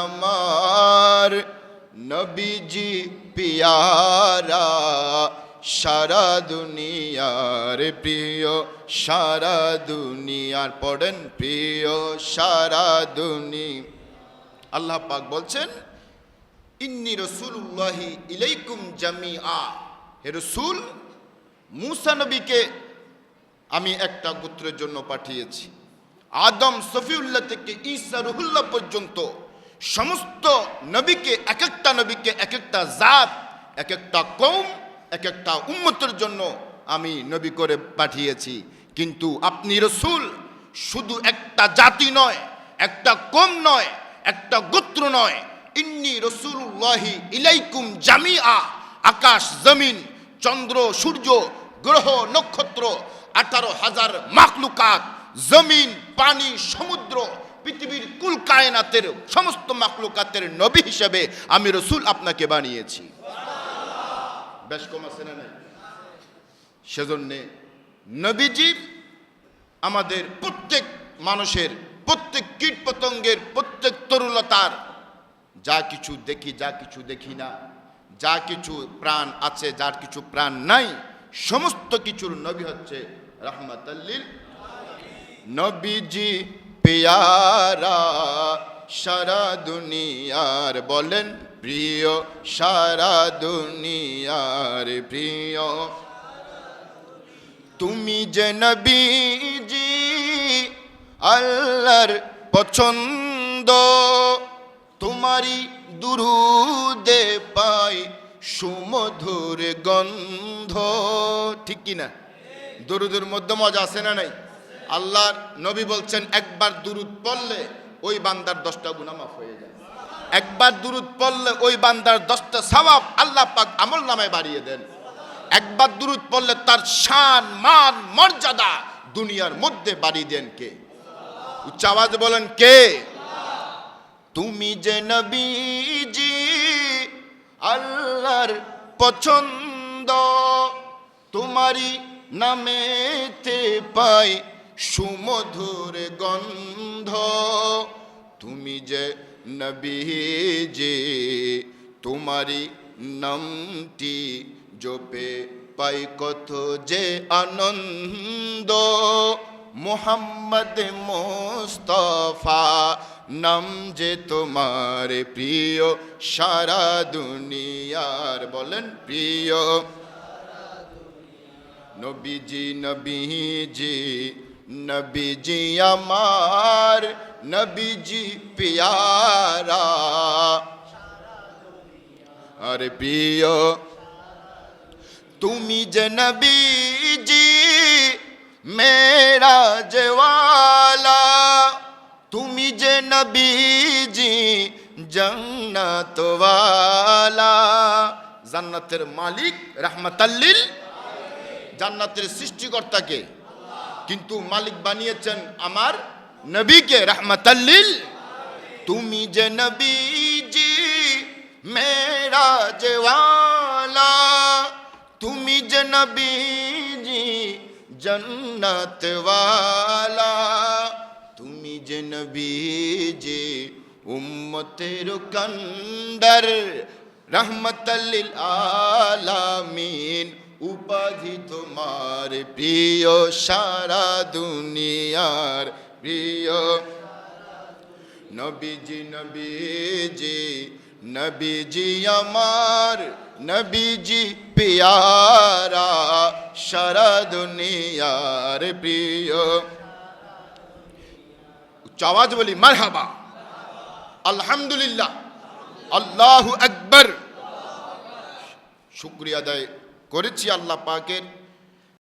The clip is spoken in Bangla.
আমার নবীজি পিয়ারা সারা দুনিয়ার প্রিয় সারা দুনিয়ার পড়েন প্রিয় সারা দুনিয়া। আল্লাহ পাক বলছেন ইন্নী রাসূলুল্লাহি ইলাইকুম জামিআ, হে রাসূল মূসা নবীকে আমি একটা গোত্রের জন্য পাঠিয়েছি। আদম সফিউল্লাহ থেকে ঈসা রুহুল্লাহ পর্যন্ত সমস্ত নবীকে এক একটা জাত, এক একটা কওম, এক একটা উম্মতের জন্য আমি নবী করে পাঠিয়েছি। কিন্তু আপনি রাসূল শুধু একটা জাতি নয়, একটা কওম নয়, একটা গোত্র নয়, ইন্নী রাসূলুল্লাহি ইলাইকুম জামিআ, আকাশ জমিন চন্দ্র সূর্য গ্রহ নক্ষত্র 18,000 মাখলুকাত, জমিন পানি সমুদ্র পৃথিবীর কুল কায়নাতের সমস্ত মাখলুকাতের নবী হিসেবে আমি রাসূল আপনাকে বানিয়েছি। বেশ কম আছে না নাই? সেজন্য নবীজি আমাদের প্রত্যেক মানুষের, প্রত্যেক কীট পতঙ্গের, প্রত্যেক তরুলতার, যা কিছু দেখি যা কিছু দেখি না, যা কিছু প্রাণ আছে যার কিছু প্রাণ নাই, সমস্ত কিছুর নবী হচ্ছে রাহমাতাল লিল নবীজি পিয়ারা সারা দুনিয়ার, বলেন প্রিয় সারা দুনিয়ার প্রিয়। তুমি যে নবীজি আল্লাহর পছন্দ, তোমারই দুরুদে পাই সুমধুর গন্ধ। ঠিক কি না? দুরুদের মধ্যে মজা আছে না নাই? আল্লাহর নবী বলছেন একবার দুরুদ পড়লে ওই বান্দার 10টা গুনাহ মাফ হয়ে যায়। একবার দুরুদ পড়লে ওই বান্দার 10টা সওয়াব আল্লাহ পাক আমল নামায় বাড়িয়ে দেন। একবার দুরুদ পড়লে তার শান মান মর্যাদা দুনিয়ার মধ্যে বাড়িয়ে দেন কে? উচ্চ আওয়াজে বলেন কে? তুমি যে নবীজি আল্লাহর পছন্দ, তোমারই নামেতে পাই সুমধুর গন্ধ। তুমি যে নবীজি তোমারই নামটি জপে পাই কত যে আনন্দ। মুহাম্মদ মুস্তাফা নাম যে তোমার প্রিয় সারা দুনিয়ার, বলেন প্রিয় নবীজি নবীজি নবীজি আমার নবীজি পিয়ারা আরে প্রিয়। তুমি যে নবীজি মেরাজ ওয়ালা, তুমি যে নবীজি জান্নাত ওয়ালা, জান্নাতের মালিক রাহমাতাল লিল, জান্নাতের সৃষ্টিকর্তাকে, কিন্তু মালিক বানিয়েছেন আমার নবীকে রাহমাতাল লিল। তুমি যে নবীজি মেরাজ ওয়ালা, তুমি যে নবীজি জান্নাত ওয়ালা, তুমি যে নবীজি উম্মতের কান্ডার রাহমাতাল লিল আলামিন, উপাধি তোমার প্রিয় সারা দুনিয়ার প্রিয় নবীজি নবীজি নবীজি আমার নবীজি পিয়ারা সারা দুনিয়ার প্রিয়। উচ্চ আওয়াজ বলি মারহাবা, আলহামদুলিল্লাহ, আল্লাহু আকবার। শুকরিয়া আদায় করেছি আল্লাহ পাকের।